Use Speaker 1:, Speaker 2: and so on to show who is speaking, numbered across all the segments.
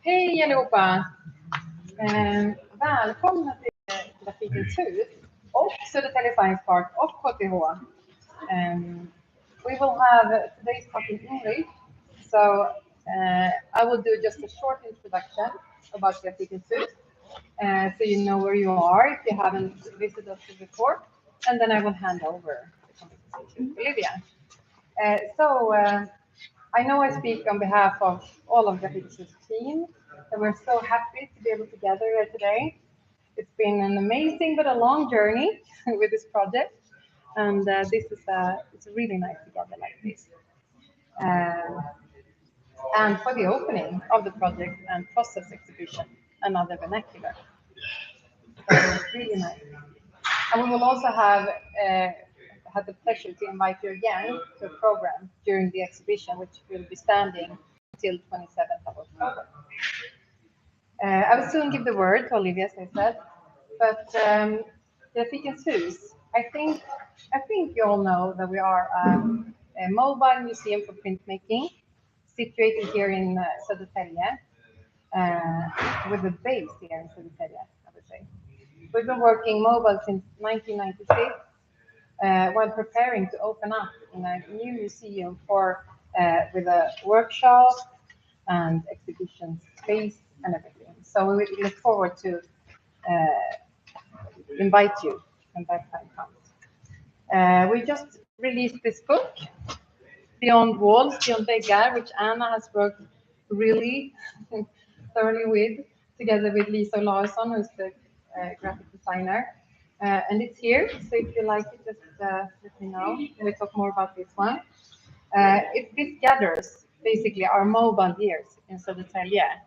Speaker 1: Hej allihopa! Välkomna till Grafikens Hus och Södertälje Science Park och KTH. We will have today's talk in English, so I will do just a short introduction about Grafikens Hus, so you know where you are if you haven't visited us before, and then I will hand over the conversation to Olivia. I know I speak on behalf of all of Grafikens Hus team, and we're so happy to be able to gather here today. It's been an amazing but a long journey with this project, and it's really nice to gather like this. And for the opening of the project and process exhibition, another vernacular. So it's really nice. And we will also have had the pleasure to invite you again to a program during the exhibition, which will be standing until 27th of October. I will soon give the word to Olivia, as I said, but Grafikens Hus, I think you all know that we are a mobile museum for printmaking, situated here in Södertälje, with a base here in Södertälje, I would say. We've been working mobile since 1996, while preparing to open up in a new museum with a workshop and exhibition space and everything. So we look forward to invite you when that time comes. We just released this book, Beyond Walls, Beyond Väggar, which Anna has worked really thoroughly with, together with Lisa Larsson, who's the graphic designer. And it's here, so if you like it, just let me know. We'll talk more about this one. This gathers basically our mobile years in Södertälje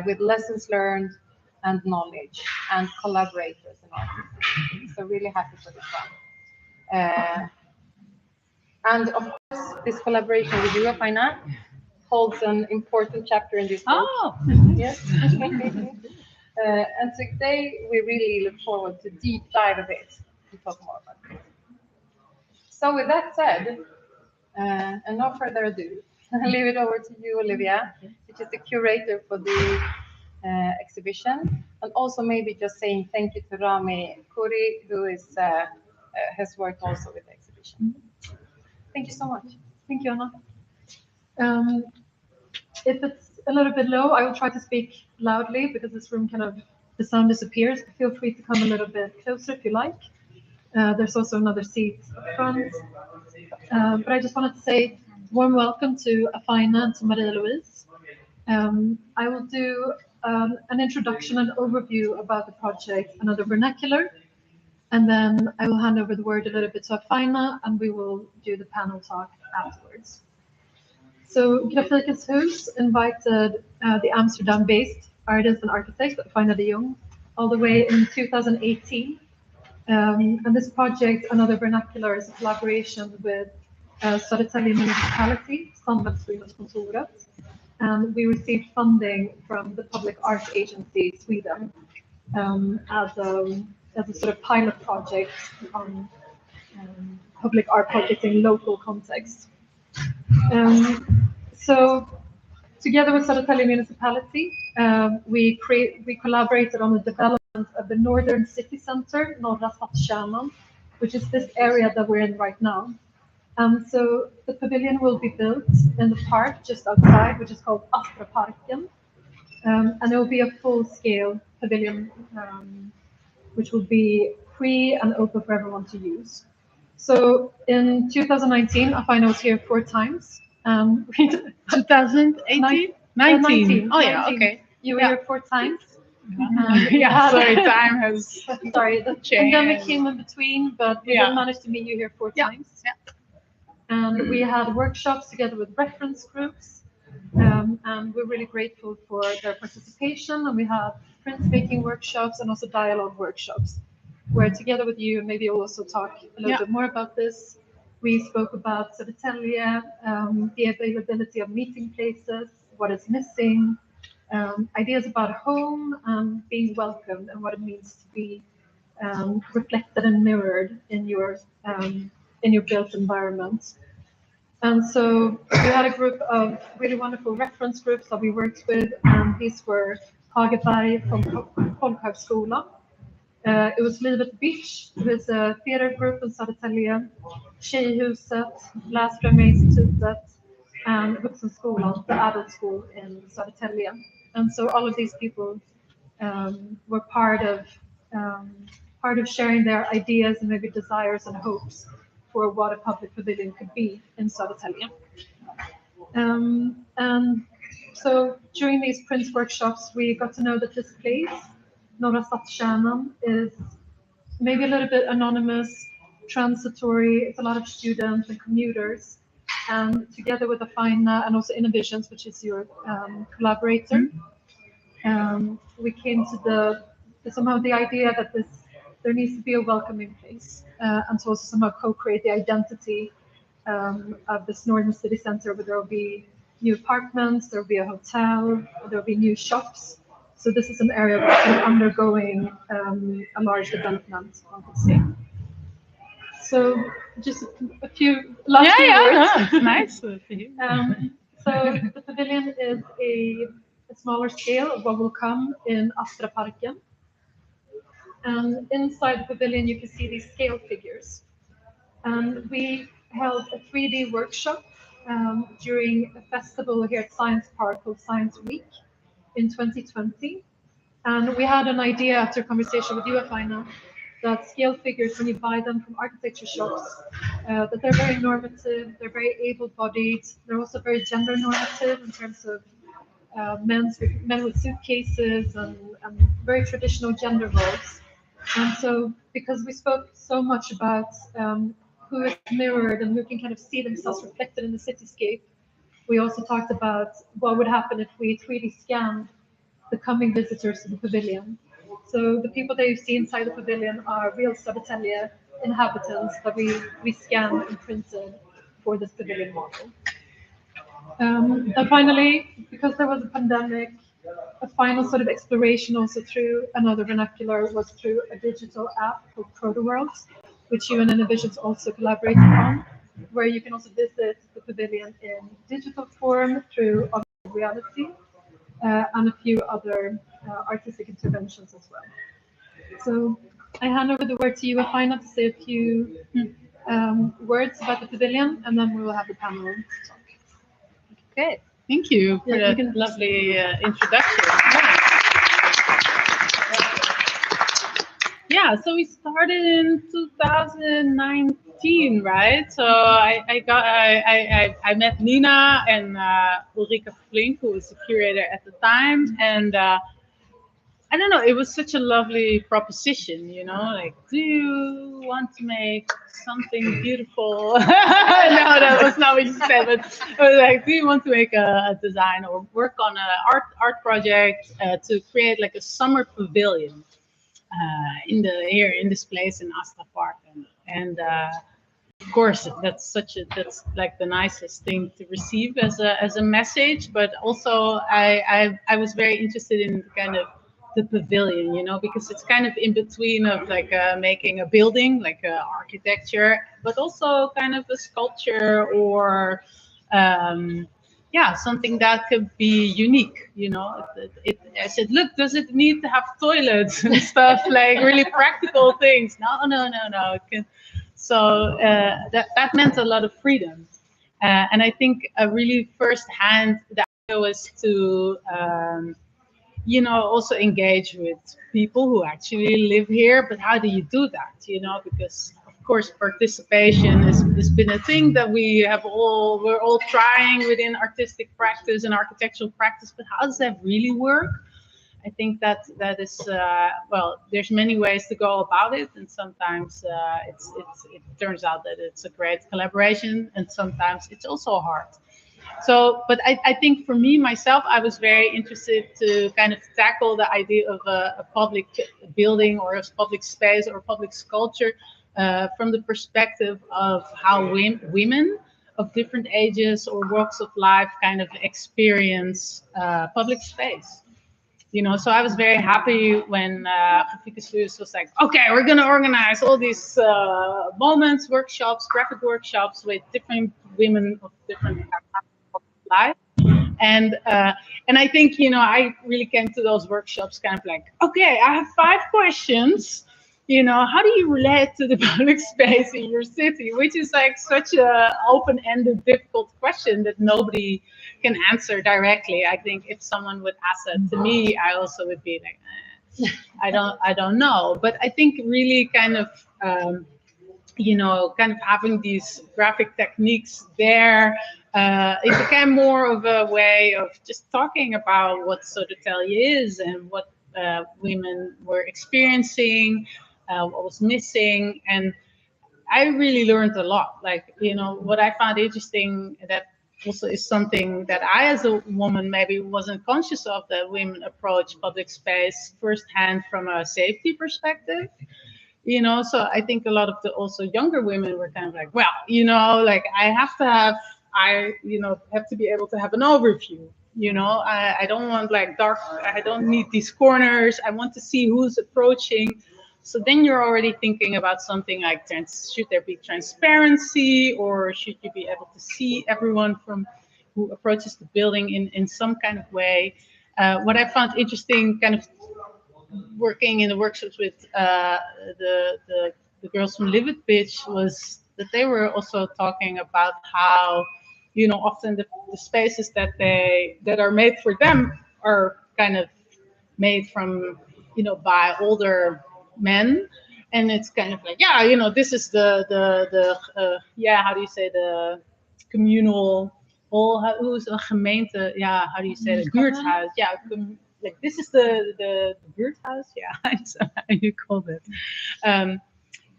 Speaker 1: with lessons learned and knowledge and collaborators and artists. So really happy for this one. And of course, this collaboration with you, Afaina, holds an important chapter in this book. Oh, yes. And today we really look forward to deep dive a bit and talk more about it. So with that said, and no further ado, I'll leave it over to you, Olivia, which is the curator for the exhibition, and also maybe just saying thank you to Rami Kuri, who has worked also with the exhibition. Thank you so much.
Speaker 2: Thank you, Anna. If it's a little bit low, I will try to speak loudly because this room the sound disappears. Feel free to come a little bit closer if you like. There's also another seat up front. But I just wanted to say warm welcome to Afaina and to Marie-Louise. I will do an introduction and overview about the project, Another Vernacular, and then I will hand over the word a little bit to Afaina, and we will do the panel talk afterwards. So Grafikens Hus invited the Amsterdam-based artist and architect Afaina de Jong all the way in 2018. And this project, Another Vernacular, is a collaboration with Södertälje municipality, Samhällsbyggnadskontor, and we received funding from the Public Art Agency Sweden as a sort of pilot project on public art projects in local context. So together with Södertälje municipality, we collaborated on the development of the Northern City Center, Norra Stadskärnan, which is this area that we're in right now. So the pavilion will be built in the park just outside, which is called Parken, and it will be a full-scale pavilion, which will be free and open for everyone to use. So in 2019, Afaina was here 4 times.
Speaker 3: 2018? 19. Oh yeah,
Speaker 2: 19. Okay. You were here 4 times.
Speaker 3: Yeah, sorry, time has
Speaker 2: sorry, the pandemic came in between, but we did manage to meet you here 4 times.
Speaker 3: Yeah.
Speaker 2: And we had workshops together with reference groups, and we're really grateful for their participation. And we had printmaking workshops and also dialogue workshops, where together with you, maybe we'll also talk a little bit more about this. We spoke about Södertälje, the availability of meeting places, what is missing, ideas about home, being welcomed, and what it means to be reflected and mirrored in your built environment. And so we had a group of really wonderful reference groups that we worked with, and these were Hageberg from Folkhögskolan. It was Livet Beach, it was a theater group in Södertälje, Tjejhuset, Läsfrämjandeinstitutet, and Vuxenskolan, the adult school in Södertälje. And so all of these people were part of sharing their ideas and maybe desires and hopes for what a public pavilion could be in Södertälje. And so during these Prince workshops, we got to know that this place, Norra Stadskärnan, is maybe a little bit anonymous, transitory. It's a lot of students and commuters. And together with Afaina and also Innovations, which is your collaborator, we came to somehow the idea that there needs to be a welcoming place, and to also somehow co-create the identity of this northern city center, where there will be new apartments, there will be a hotel, there will be new shops. So this is an area that's undergoing a large development, one could say. So just a few last few words.
Speaker 3: No, nice.
Speaker 2: So the pavilion is a smaller scale of what will come in Astra Parken. And inside the pavilion, you can see these scale figures. And we held a 3D workshop during a festival here at Science Park called Science Week in 2020. And we had an idea after a conversation with you, Afaina, that scale figures, when you buy them from architecture shops, that they're very normative, they're very able-bodied, they're also very gender normative in terms of men with suitcases and very traditional gender roles. And so, because we spoke so much about who is mirrored and who can kind of see themselves reflected in the cityscape, we also talked about what would happen if we 3D scanned the coming visitors to the pavilion. So the people that you see inside the pavilion are real Södertälje inhabitants that we scanned and printed for this pavilion model. And finally, because there was a pandemic, a final sort of exploration also through another vernacular was through a digital app called Proto-World, which you and Innovations also collaborated on, where you can also visit the pavilion in digital form through augmented reality and a few other artistic interventions as well. So I hand over the word to you, Afaina, to say a few words about the pavilion, and then we will have the panel talk.
Speaker 3: Okay, thank you for that lovely introduction. Yeah, so we started in 2019, right? So I met Nina and Ulrika Flink, who was the curator at the time, and I don't know, it was such a lovely proposition, you know, like, do you want to make something beautiful? No, that was not what you said, but it was like, do you want to make a design or work on an art project to create like a summer pavilion here in this place in Astra Park, and of course that's like the nicest thing to receive as a message, but also I was very interested in kind of the pavilion, you know, because it's kind of in between of like making a building, like architecture, but also kind of a sculpture or something that could be unique, you know. I said, look, does it need to have toilets and stuff, like really practical things? No. It can. So that meant a lot of freedom, and I think really firsthand the idea was to also engage with people who actually live here. But how do you do that? You know, because of course participation has been a thing that we're all trying within artistic practice and architectural practice. But how does that really work? I think that is there's many ways to go about it, and sometimes it turns out that it's a great collaboration, and sometimes it's also hard. So, but I think for me, myself, I was very interested to kind of tackle the idea of a public building or a public space or public sculpture from the perspective of how women of different ages or walks of life kind of experience public space. You know, so I was very happy when Grafikens Hus was like, okay, we're going to organize all these moments, workshops, graphic workshops with different women of different life. And I think, you know, I really came to those workshops kind of like, okay, I have 5 questions. You know, how do you relate to the public space in your city? Which is like such a open-ended, difficult question that nobody can answer directly. I think if someone would ask that to me, I also would be like, I don't know. But I think really kind of, you know, kind of having these graphic techniques there, it became more of a way of just talking about what Södertälje is and what women were experiencing, what was missing. And I really learned a lot. Like, you know, what I found interesting, that also is something that I, as a woman, maybe wasn't conscious of, that women approach public space firsthand from a safety perspective. You know, so I think a lot of the also younger women were kind of like, well, you know, like I you know, have to be able to have an overview. You know, I don't want like dark, I don't need these corners. I want to see who's approaching. So then you're already thinking about something like, should there be transparency, or should you be able to see everyone from who approaches the building in some kind of way? What I found interesting, kind of working in the workshops with the girls from Live It Pitch, was that they were also talking about how, you know, often the spaces that are made for them are kind of made from, you know, by older men, and it's kind of like, yeah, you know, this is the yeah, how do you say, the communal, who's a gemeente, yeah, how do you say it, buurthuis, yeah, like this is the buurthuis, yeah, that's how you call it.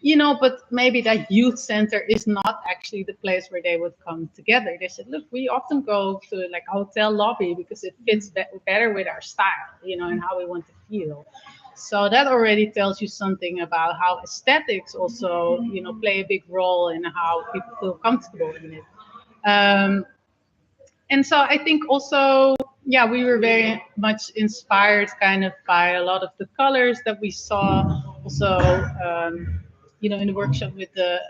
Speaker 3: You know, but maybe that youth center is not actually the place where they would come together. They said, look, we often go to like a hotel lobby because it fits better with our style, you know, and how we want to feel. So that already tells you something about how aesthetics also, you know, play a big role in how people feel comfortable in it. And so I think also, yeah, we were very much inspired kind of by a lot of the colors that we saw. Also, you know, in the workshop with the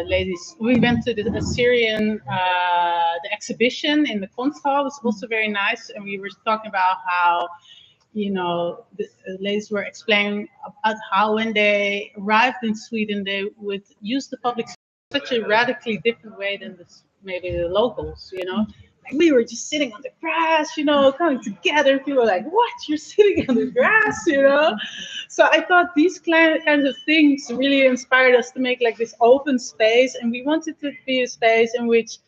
Speaker 3: ladies, we went to the Assyrian the exhibition in the Konsthall. It was also very nice, and we were talking about how, you know, the ladies were explaining about how when they arrived in Sweden, they would use the public in such a radically different way than maybe the locals, you know. Like we were just sitting on the grass, you know, coming together. People were like, what? You're sitting on the grass, you know? So I thought these kinds of things really inspired us to make like this open space. And we wanted to be a space in which,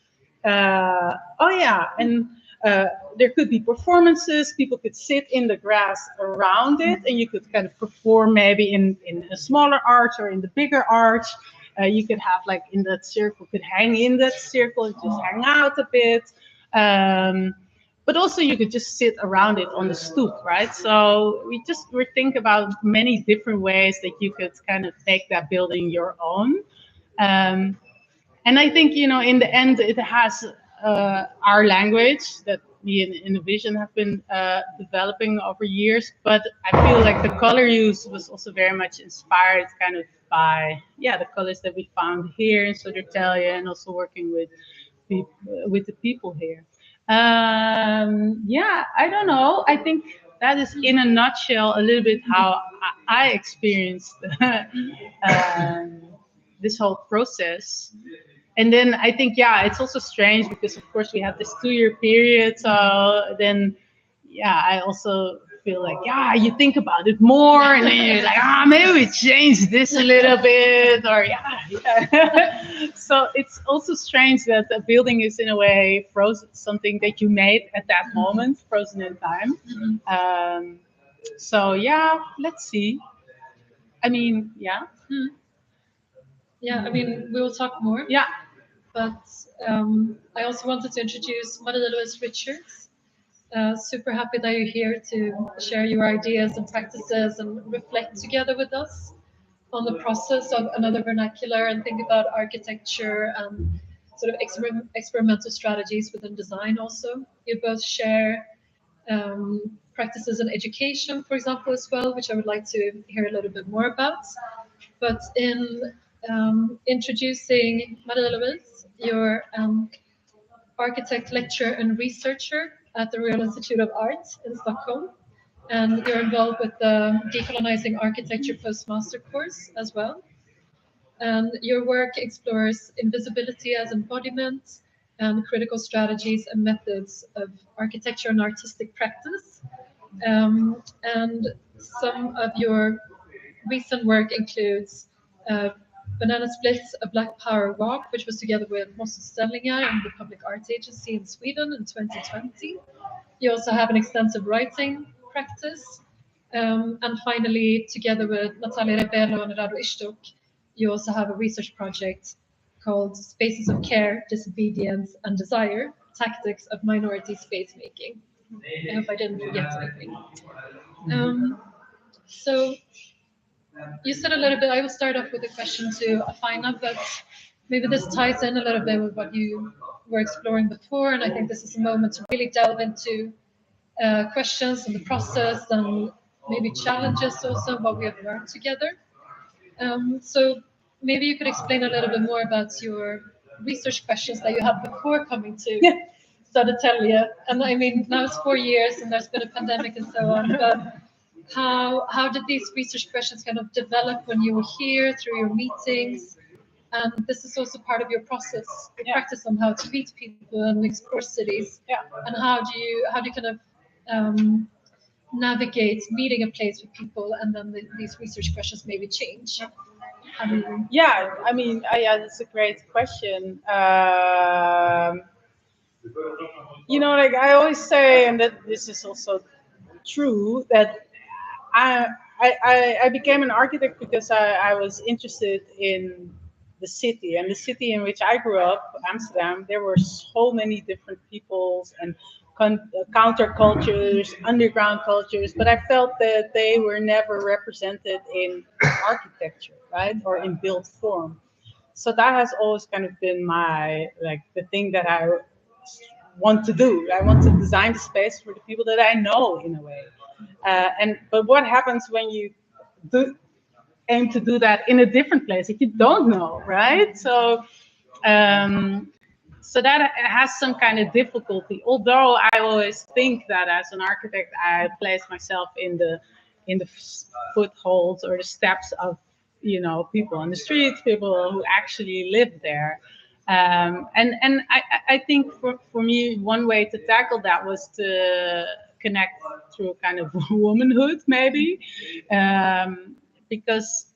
Speaker 3: there could be performances. People could sit in the grass around it, and you could kind of perform maybe in a smaller arch or in the bigger arch. You could have like in that circle, could hang in that circle and just hang out a bit. But also you could just sit around it on the stoop, right? So we think about many different ways that you could kind of make that building your own. And I think, you know, in the end, it has our language that we in the Vision have been developing over years. But I feel like the color use was also very much inspired kind of by, yeah, the colors that we found here in Södertälje, and also working with the people here. Yeah, I don't know. I think that is in a nutshell a little bit how I experienced this whole process. And then I think, yeah, it's also strange because, of course, we have this 2-year period. So then, yeah, I also feel like, yeah, you think about it more. And then you're like, maybe we change this a little bit. Or, yeah. So it's also strange that a building is, in a way, frozen, something that you made at that moment, frozen in time. So, yeah, let's see. I mean, yeah.
Speaker 2: Yeah, I mean, we will talk more.
Speaker 3: Yeah.
Speaker 2: But I also wanted to introduce Marie-Louise Richards. Super happy that you're here to share your ideas and practices and reflect together with us on the process of another vernacular and think about architecture and sort of experimental strategies within design also. You both share practices in education, for example, as well, which I would like to hear a little bit more about. But in introducing Marie-Louise, you're architect, lecturer, and researcher at the Royal Institute of Art in Stockholm. And you're involved with the Decolonizing Architecture Postmaster course as well. And your work explores invisibility as embodiment and critical strategies and methods of architecture and artistic practice. And some of your recent work includes Banana Splits, a Black Power Walk, which was together with utställning and the Public Art Agency in Sweden in 2020. You also have an extensive writing practice. And finally, together with Natalia Rebello and Rado Ishtok, you also have a research project called Spaces of Care, Disobedience, and Desire, Tactics of Minority Space Making. I hope I didn't forget anything. So you said a little bit, I will start off with a question to Afaina, but maybe this ties in a little bit with what you were exploring before, and I think this is a moment to really delve into questions and the process and maybe challenges also, what we have learned together. So maybe you could explain a little bit more about your research questions that you had before coming to Södertälje. And I mean, now it's 4 years and there's been a pandemic and so on, but how did these research questions kind of develop when you were here through your meetings? And this is also part of your process, your practice on how to meet people and explore cities. And how do you kind of navigate meeting a place with people, and then these research questions maybe change?
Speaker 3: Yeah, I mean, that's a great question. You know, like I always say, and that this is also true, that I became an architect because I was interested in the city, and the city in which I grew up, Amsterdam. There were so many different peoples and countercultures, underground cultures, but I felt that they were never represented in architecture, right, or in built form. So that has always kind of been the thing that I want to do. I want to design the space for the people that I know, in a way. But what happens when you aim to do that in a different place if you don't know, right? So that has some kind of difficulty. Although I always think that as an architect, I place myself in the footholds or the steps of, you know, people on the streets, people who actually live there. And I think for me, one way to tackle that was to connect through kind of womanhood, maybe, because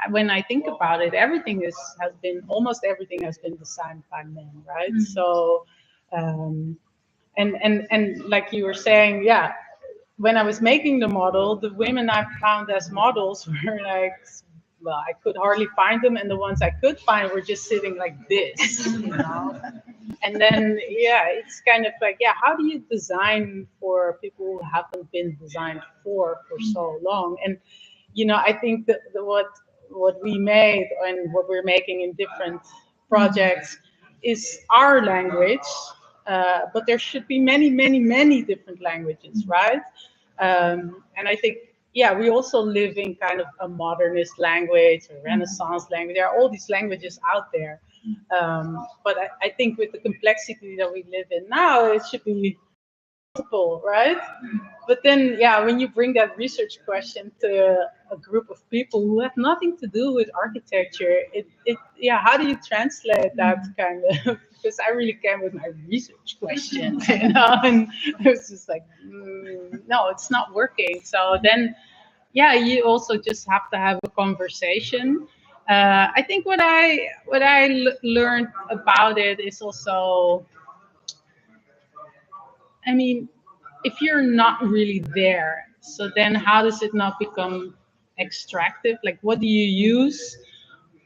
Speaker 3: when I think about it, almost everything has been designed by men, right? Mm-hmm. So, and like you were saying, when I was making the model, the women I found as models were like, well, I could hardly find them, and the ones I could find were just sitting like this, you know. And then, it's kind of like, how do you design for people who haven't been designed for so long? And you know, I think that what we made and what we're making in different projects is our language, but there should be many, many, many different languages, right? And I think, we also live in kind of a modernist language, a Renaissance language. There are all these languages out there. But I think with the complexity that we live in now, it should be multiple, right? But then, when you bring that research question to a group of people who have nothing to do with architecture, how do you translate that kind of? Because I really came with my research questions, you know, and it was just like, no, it's not working. So then, you also just have to have a conversation. I think what I learned about it is also, I mean, if you're not really there, so then how does it not become extractive? Like, what do you use?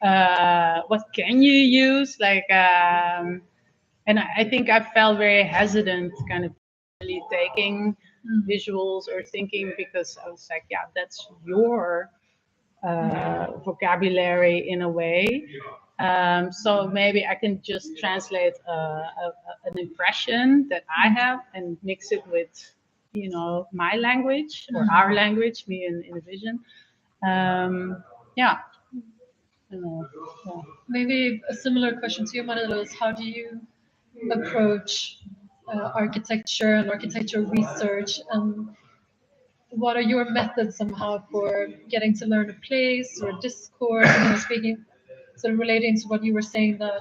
Speaker 3: What can you use? Like, and I think I felt very hesitant kind of really taking visuals or thinking, because I was like, that's your vocabulary in a way. So maybe I can just translate an impression that I have and mix it with you know, my language or our language, me in vision. Yeah.
Speaker 2: Maybe a similar question to you, Marie-Louise. How do you approach architecture and architectural research, and what are your methods somehow for getting to learn a place or discourse? And, you know, speaking, sort of relating to what you were saying, that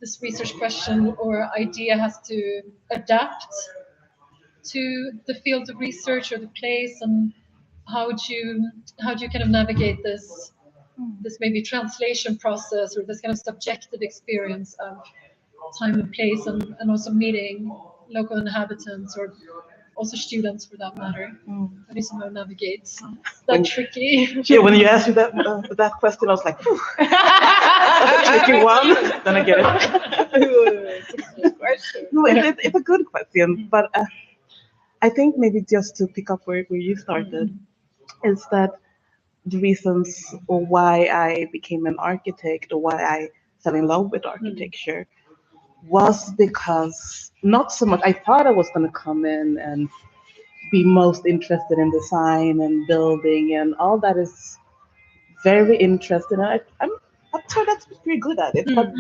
Speaker 2: this research question or idea has to adapt to the field of research or the place, and how do you kind of navigate this maybe translation process, or this kind of subjective experience of time and place, and also meeting local inhabitants or also students for that matter. How do you somehow navigate that tricky?
Speaker 4: Yeah, when you asked me that question, I was like, that's a tricky one. Then I get it.
Speaker 3: It's a good question.
Speaker 4: No, it's a good question, but I think maybe just to pick up where you started, is that the reasons or why I became an architect or why I fell in love with architecture was because not so much, I thought I was going to come in and be most interested in design and building, and all that is very interesting. I'm sure that's pretty good at it, but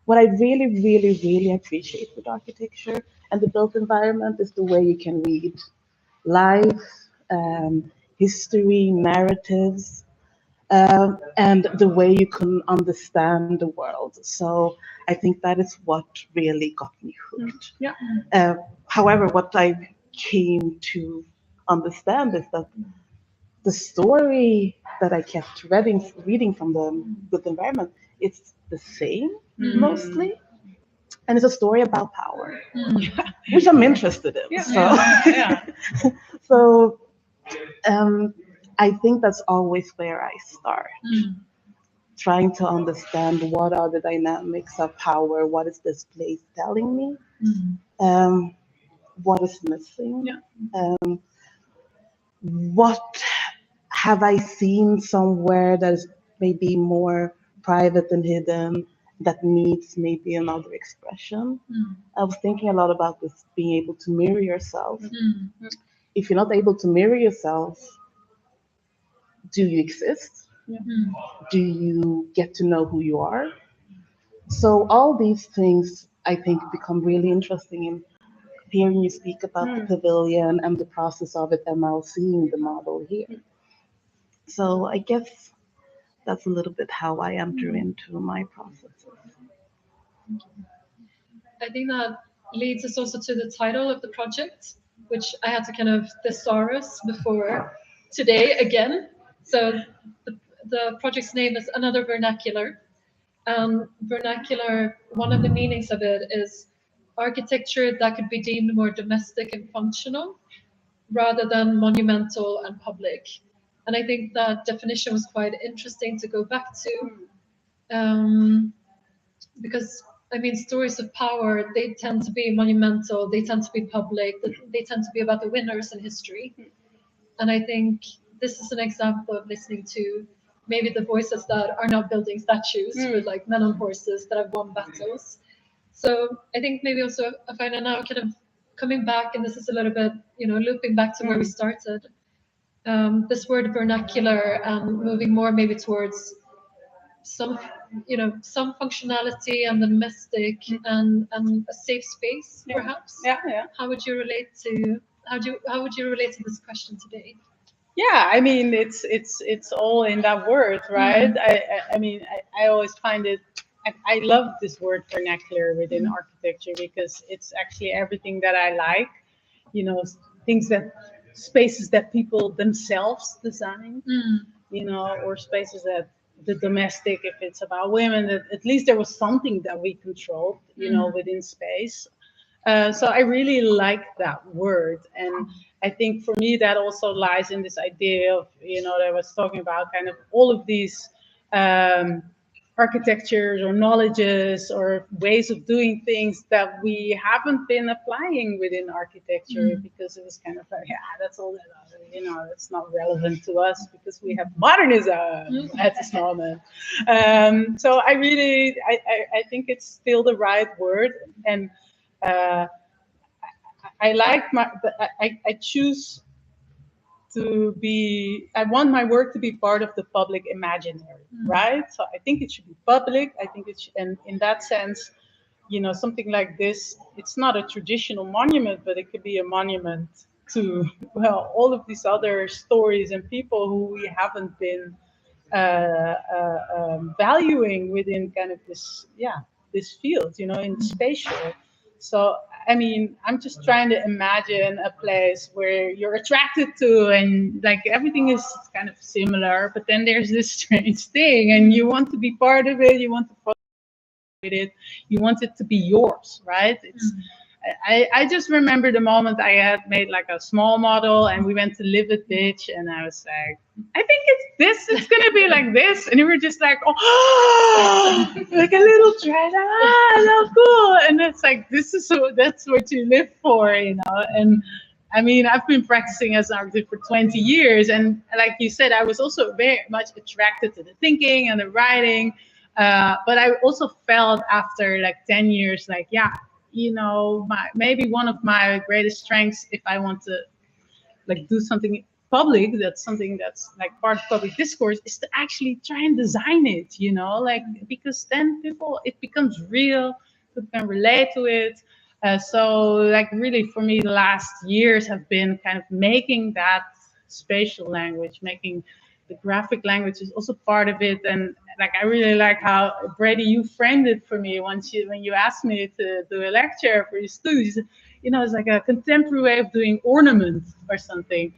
Speaker 4: what I really, really, really appreciate with architecture and the built environment is the way you can read life, history, narratives, and the way you can understand the world. So I think that is what really got me hooked. However, what I came to understand is that the story that I kept reading from the built environment, it's the same mostly. And it's a story about power, which I'm interested in. So I think that's always where I start, trying to understand what are the dynamics of power, what is this place telling me, what is missing, what have I seen somewhere that is maybe more private and hidden that needs maybe another expression. I was thinking a lot about this, being able to mirror yourself. If you're not able to mirror yourself, do you exist? Do you get to know who you are? So all these things, I think, become really interesting in hearing you speak about the pavilion and the process of it, and now seeing the model here. So I guess that's a little bit how I enter into my processes.
Speaker 2: I think that leads us also to the title of the project, which I had to kind of thesaurus before today again. So the project's name is Another Vernacular. Vernacular, one of the meanings of it is architecture that could be deemed more domestic and functional rather than monumental and public. And I think that definition was quite interesting to go back to, because I mean, stories of power, they tend to be monumental, they tend to be public, they tend to be about the winners in history. And I think this is an example of listening to maybe the voices that are not building statues with like men on horses that have won battles. So I think maybe also Afaina, now kind of coming back, and this is a little bit, you know, looping back to where we started, this word vernacular and moving more maybe towards some, you know, some functionality and the domestic and a safe space, perhaps. How would you relate to this question today?
Speaker 3: Yeah, I mean, it's all in that word, right? I mean, I always find it. I love this word vernacular within architecture because it's actually everything that I like. You know, spaces that people themselves design. You know, or spaces that the domestic, if it's about women, that at least there was something that we controlled, you know, within space. So I really like that word, and I think for me that also lies in this idea of, you know, that I was talking about, kind of all of these architectures or knowledges or ways of doing things that we haven't been applying within architecture because it was kind of like, that's all that, you know, it's not relevant to us because we have modernism at this moment. So I think it's still the right word, and I like I choose to be, I want my work to be part of the public imaginary, right? So I think it should be public. I think it should, and in that sense, you know, something like this, it's not a traditional monument, but it could be a monument to, well, all of these other stories and people who we haven't been valuing within kind of this, this field, you know, in spatial. So, I mean, I'm just trying to imagine a place where you're attracted to and like everything is kind of similar, but then there's this strange thing and you want to be part of it, you want to follow it, you want it to be yours, right? It's I just remember the moment I had made like a small model and we went to Live It Bitch and I was like, I think it's gonna be like this, and we were just like, oh, like a little dress, so cool, and it's like that's what you live for, you know. And I mean, I've been practicing as an architect for 20 years, and like you said, I was also very much attracted to the thinking and the writing, but I also felt after like 10 years, like, yeah, you know, maybe one of my greatest strengths, if I want to like do something public, that's something that's like part of public discourse, is to actually try and design it, you know, like, because then it becomes real, people can relate to it. So like really for me, the last years have been kind of making that spatial language, making the graphic language is also part of it. And like, I really like how, Brady, you framed it for me when you asked me to do a lecture for your students. You know, it's like a contemporary way of doing ornament or something.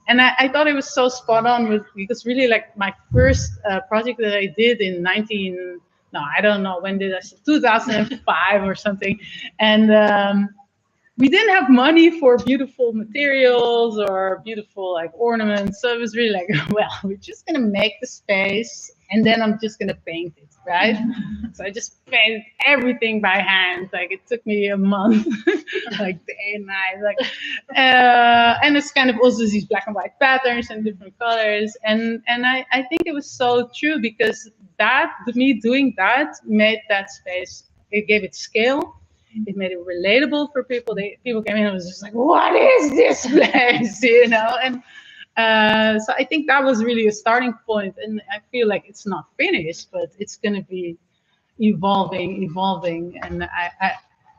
Speaker 3: And I thought it was so spot on because really like my first project that I did in 2005 or something. And we didn't have money for beautiful materials or beautiful like ornaments. So it was really like, well, we're just going to make the space and then I'm just going to paint it, right? So I just painted everything by hand. Like it took me a month, like day and night. Like, and it's kind of also these black and white patterns and different colors. And I think it was so true because me doing that made that space, it gave it scale. It made it relatable for people. People came in and was just like, what is this place? You know? And so I think that was really a starting point. And I feel like it's not finished, but it's going to be evolving. And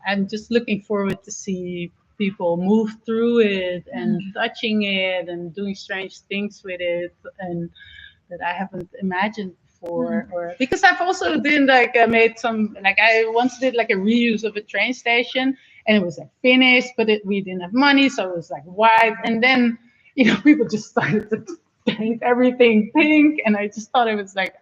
Speaker 3: I'm just looking forward to see people move through it and touching it and doing strange things with it, and that I haven't imagined before. Or because I've also been like made some, like I once did like a reuse of a train station and it was like finished, but we didn't have money, so it was like white, and then, you know, people just started to paint everything pink, and I just thought it was like,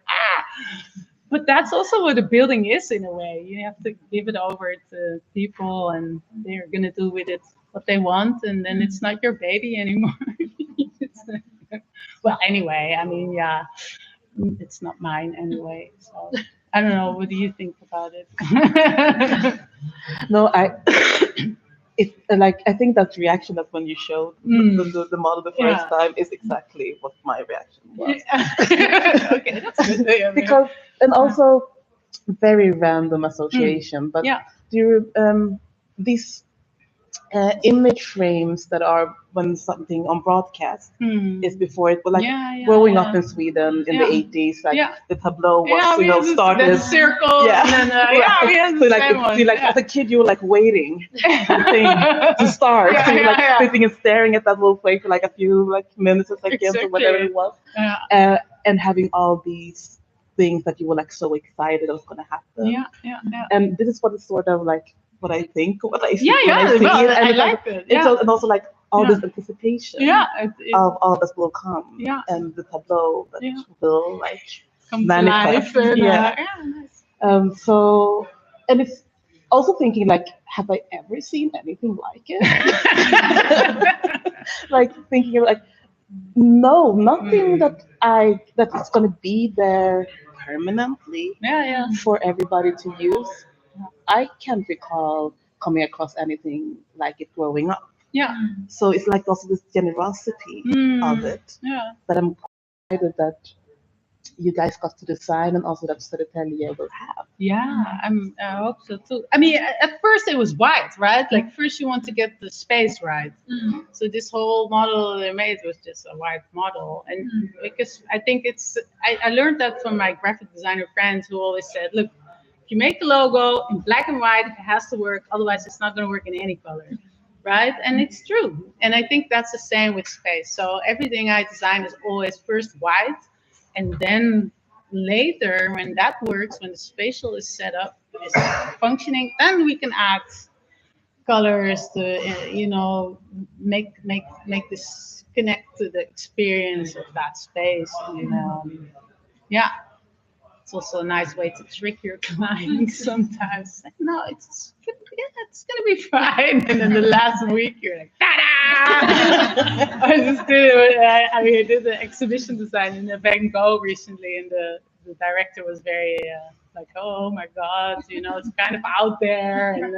Speaker 3: but that's also what a building is in a way. You have to give it over to people and they're gonna do with it what they want, and then it's not your baby anymore. Well, anyway, I mean, yeah, it's not mine anyway. So I don't know. What do you think about it?
Speaker 4: No, it's like, I think that reaction that when you showed the model the first time is exactly what my reaction was.
Speaker 3: Okay, that's good. Yeah,
Speaker 4: because, and also very random association, but do you these image frames that are when something on broadcast is before it, like growing up in Sweden in the 80s, like the tableau was, you know, started.
Speaker 3: The circle. And then,
Speaker 4: so like as a kid, you were like waiting for the thing to start. So you're like sitting and staring at that little frame for like a few like minutes or seconds or whatever it was. And having all these things that you were like so excited was going to happen. And this is what is sort of like what I think, what I see when I see it. And
Speaker 3: I like it.
Speaker 4: And also like all this anticipation of all this will come, and the tableau that will like
Speaker 3: come
Speaker 4: manifest.
Speaker 3: To life and,
Speaker 4: nice. So, and it's also thinking like, have I ever seen anything like it? Like thinking like, no, nothing that is going to be there permanently for everybody to use. I can't recall coming across anything like it growing up. So it's like also this generosity of it that I'm excited that you guys got to design and also that Södertälje will have.
Speaker 3: Yeah, I hope so too. I mean, at first it was white, right? Like first you want to get the space right. So this whole model they made was just a white model, and because I think I learned that from my graphic designer friends who always said, look, if you make the logo in black and white, it has to work. Otherwise, it's not going to work in any color, right? And it's true. And I think that's the same with space. So everything I design is always first white, and then later, when that works, when the spatial is set up, is functioning, then we can add colors to, make this connect to the experience of that space. And, yeah. It's also a nice way to trick your clients sometimes. No, it's gonna be fine. And then the last week you're like, ta-da! I did the exhibition design in the Van Gogh recently, and the director was very like, oh my God, it's kind of out there. And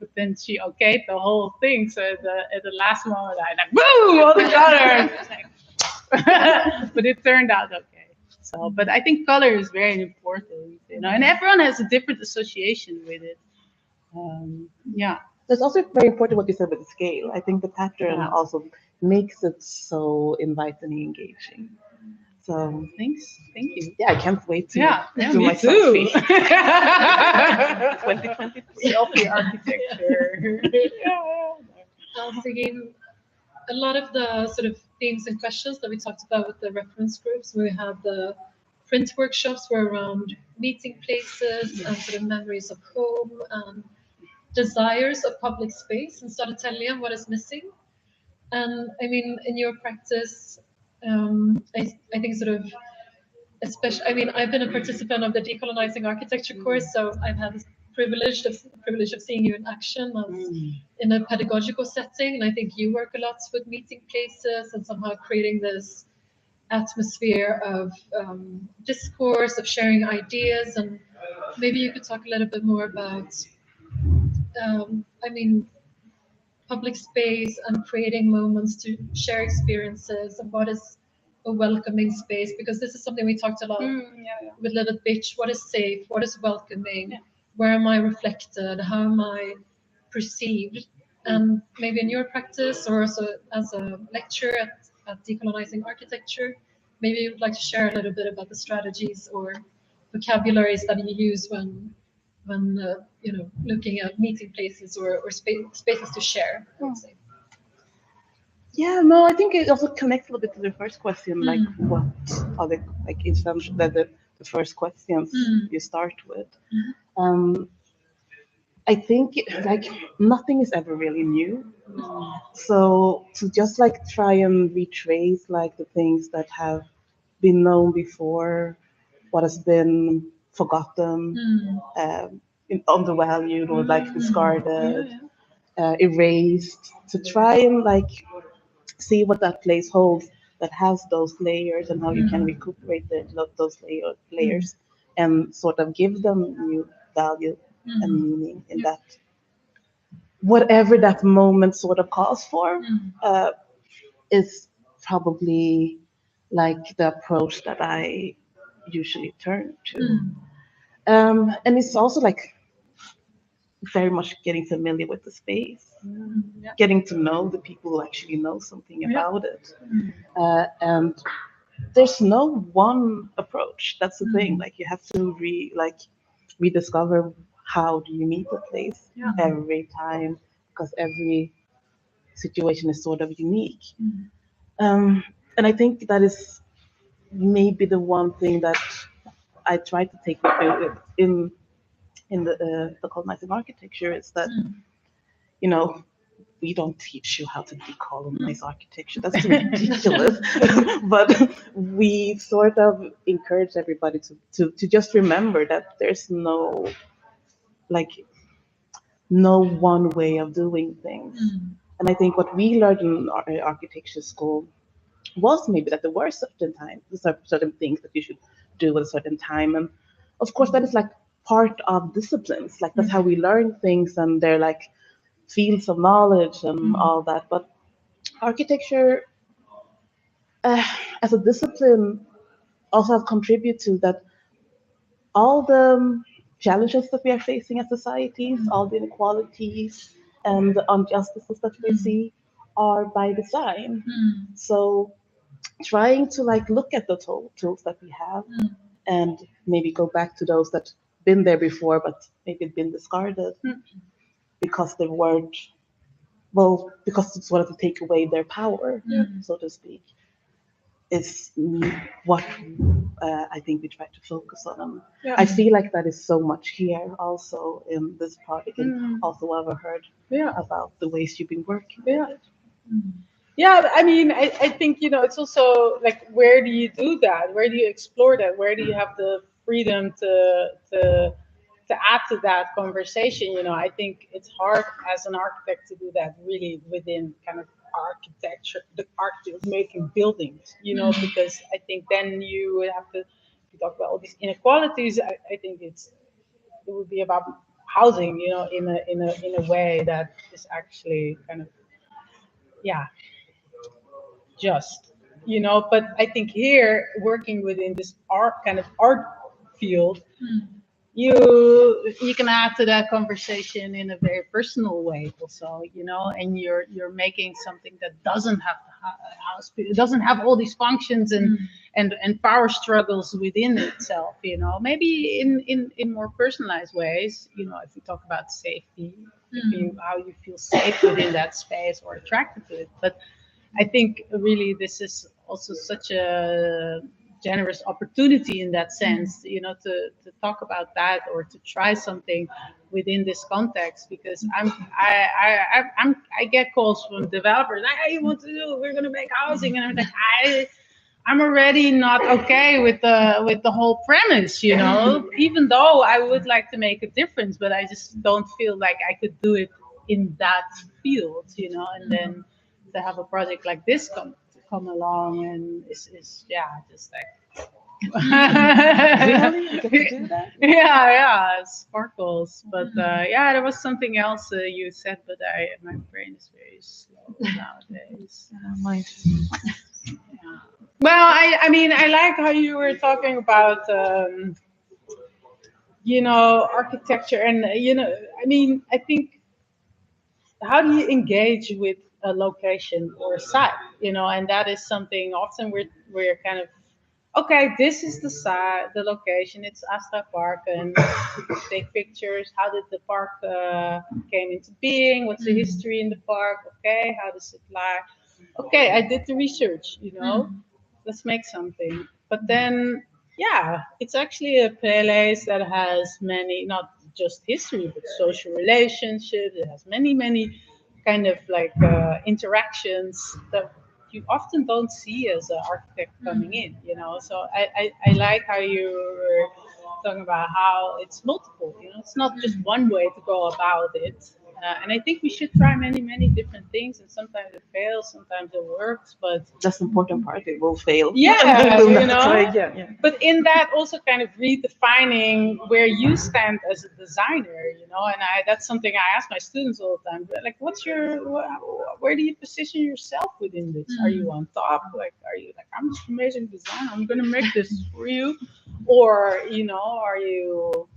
Speaker 3: but then she okayed the whole thing. So at the last moment, I like, woo, all the colors. But it turned out okay. So, but I think color is very important, and everyone has a different association with it. Yeah.
Speaker 4: That's also very important what you said with the scale. I think the pattern also makes it so inviting and engaging. So
Speaker 3: thanks, thank you.
Speaker 4: Yeah, I can't wait to do
Speaker 3: me
Speaker 4: my
Speaker 3: too.
Speaker 4: selfie. 2023
Speaker 3: selfie architecture.
Speaker 2: I was thinking a lot of the sort of themes and questions that we talked about with the reference groups, where we had the print workshops were around meeting places and sort of memories of home and desires of public space in Södertälje and what is missing. And I mean, in your practice, I think sort of, especially, I mean, I've been a participant of the decolonizing architecture course, so I've had this privilege of seeing you in action in a pedagogical setting, and I think you work a lot with meeting places and somehow creating this atmosphere of discourse, of sharing ideas, and maybe you could talk a little bit more about, I mean, public space and creating moments to share experiences and what is a welcoming space, because this is something we talked a lot with Live at Beach. What is safe? What is welcoming? Where am I reflected? How am I perceived? And maybe in your practice or also as a lecturer at Decolonizing Architecture, maybe you would like to share a little bit about the strategies or vocabularies that you use when looking at meeting places or spaces to share, I would say.
Speaker 4: Yeah, no, I think it also connects a little bit to the first question, like what are the the first questions you start with. I think like nothing is ever really new. So to just like try and retrace like the things that have been known before, what has been forgotten, undervalued or like discarded, erased, to try and like see what that place holds that has those layers and how you can recuperate those layers and sort of give them new value and meaning in that, whatever that moment sort of calls for, is probably like the approach that I usually turn to. And it's also like very much getting familiar with the space, getting to know the people who actually know something about it. And there's no one approach. That's the thing. Like you have to rediscover how do you meet the place every time, because every situation is sort of unique. And I think that is maybe the one thing that I try to take with in the colonizing architecture is that, we don't teach you how to decolonize architecture. That's ridiculous. But we sort of encourage everybody to just remember that there's no one way of doing things. And I think what we learned in our architecture school was maybe that there were certain things that you should do at a certain time. And of course, that is like part of disciplines. Like that's how we learn things, and they're like fields of knowledge and all that. But architecture as a discipline also have contributed to that all the challenges that we are facing as societies, all the inequalities and the injustices that we see are by design. So trying to like look at the tools that we have and maybe go back to those that been there before but maybe been discarded because they weren't, well, because it's wanted to take away their power, so to speak, is what I think we try to focus on. I feel like that is so much here also in this project, and also I've heard about the ways you've been working with it.
Speaker 3: Yeah, I mean, I think, you know, it's also like, where do you do that? Where do you explore that? Where do you have the freedom to add to that conversation? You know, I think it's hard as an architect to do that really within kind of architecture, the art of making buildings, you know, because I think then you would have to, if you talk about all these inequalities, I think it would be about housing, you know, in a way that is actually kind of, just, you know. But I think here, working within this art field, you can add to that conversation in a very personal way also, you know, and you're making something that doesn't have it doesn't have all these functions and power struggles within itself, you know. Maybe in more personalized ways, you know, if we talk about safety, how you feel safe within that space or attracted to it. But I think really this is also such a generous opportunity in that sense, you know, to talk about that or to try something within this context, because I get calls from developers, hey, you want to do, we're going to make housing, and I'm like, I'm already not okay with the whole premise, you know, even though I would like to make a difference, but I just don't feel like I could do it in that field, you know. And then to have a project like this come along and is just like
Speaker 4: Really? You get to do that?
Speaker 3: yeah, sparkles. But yeah, there was something else you said, but my brain is very slow nowadays.
Speaker 4: Mine.
Speaker 3: Yeah. Well, I mean, I like how you were talking about you know, architecture, and you know, I mean, I think, how do you engage with a location or a site, you know? And that is something often we're kind of, okay, this is the site, the location, it's Astra Park, and people take pictures. How did the park came into being? What's the history in the park? Okay, how does it lie? Okay, I did the research, you know, let's make something. But then, yeah, it's actually a place that has many, not just history, but social relationships. It has many kind of like interactions that you often don't see as an architect coming in, you know. So I like how you were talking about how it's multiple, you know, it's not just one way to go about it. And I think we should try many different things, and sometimes it fails, sometimes it works, but
Speaker 4: That's the important part. It will fail.
Speaker 3: yeah,
Speaker 4: We'll
Speaker 3: you
Speaker 4: have to
Speaker 3: know.
Speaker 4: try again.
Speaker 3: But in that, also kind of redefining where you stand as a designer, you know. And that's something I ask my students all the time. Like, where do you position yourself within this? Are you on top? Like, are you like, I'm just an amazing designer, I'm gonna make this for you? Or, you know, are you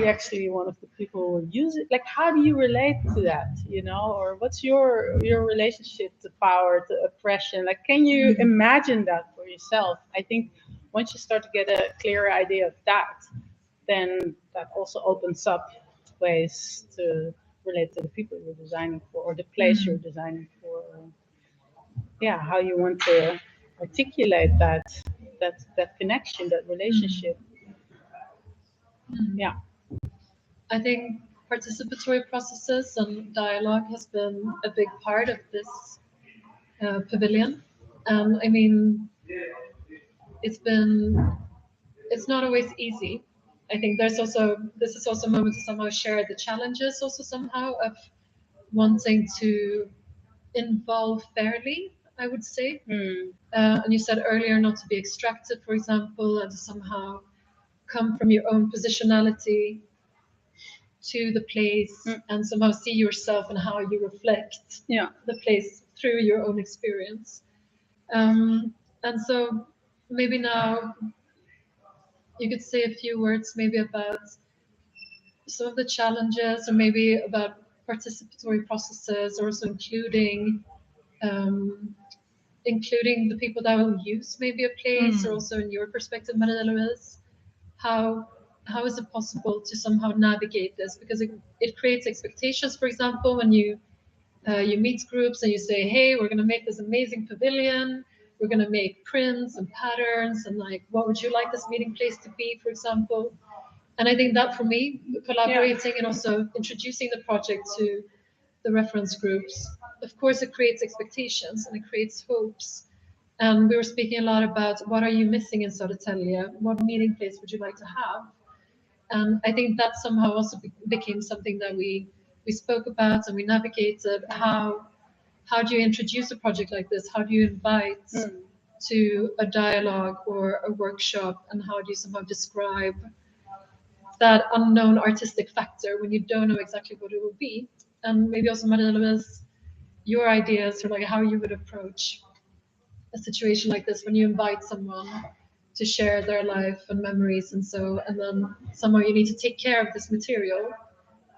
Speaker 3: actually one of the people who use it? Like, how do you relate to that, you know? Or what's your relationship to power, to oppression? Like, can you imagine that for yourself? I think once you start to get a clearer idea of that, then that also opens up ways to relate to the people you're designing for, or the place you're designing for. How you want to articulate that connection, that relationship. Yeah.
Speaker 2: I think participatory processes and dialogue has been a big part of this pavilion. And I mean, it's not always easy. I think this is also a moment to somehow share the challenges also somehow of wanting to involve fairly, I would say. And you said earlier not to be extracted, for example, and to somehow come from your own positionality to the place and somehow see yourself and how you reflect the place through your own experience. And so maybe now you could say a few words maybe about some of the challenges, or maybe about participatory processes, also including the people that will use maybe a place, or also in your perspective, Marie-Louise, how is it possible to somehow navigate this? Because it creates expectations. For example, when you meet groups and you say, hey, we're going to make this amazing pavilion, we're going to make prints and patterns, and like, what would you like this meeting place to be, for example? And I think that for me, collaborating and also introducing the project to the reference groups, of course, it creates expectations and it creates hopes. And we were speaking a lot about what are you missing in Södertälje? What meeting place would you like to have? And I think that somehow also became something that we spoke about and we navigated. How do you introduce a project like this? How do you invite to a dialogue or a workshop? And how do you somehow describe that unknown artistic factor when you don't know exactly what it will be? And maybe also, Marie-Louise, your ideas, or like how you would approach a situation like this when you invite someone to share their life and memories, and then somehow you need to take care of this material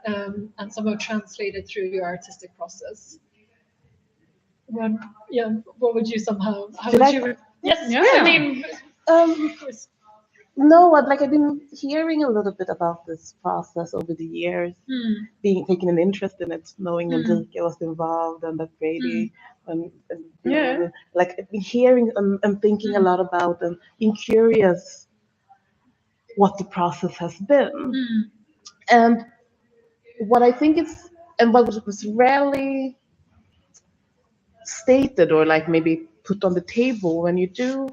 Speaker 2: and somehow translate it through your artistic process. What would you somehow? How would you? Yes. Yeah. I mean, of course.
Speaker 4: No, I've been hearing a little bit about this process over the years, taking an interest in it, knowing Ulrika was involved, and that Brady, and I've been hearing and thinking a lot about, and being curious what the process has been. And what I think is, and what was rarely stated or maybe put on the table when you do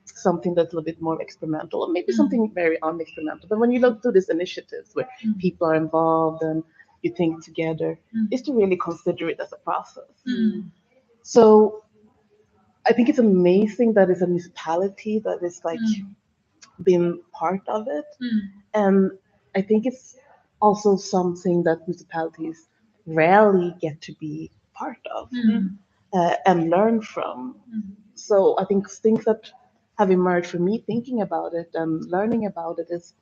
Speaker 4: something that's a little bit more experimental, or maybe something very unexperimental. But when you look through these initiatives where people are involved and you think together, is to really consider it as a process. So I think it's amazing that it's a municipality that is been part of it. And I think it's also something that municipalities rarely get to be part of and learn from. So I think things that have emerged for me thinking about it and learning about it is,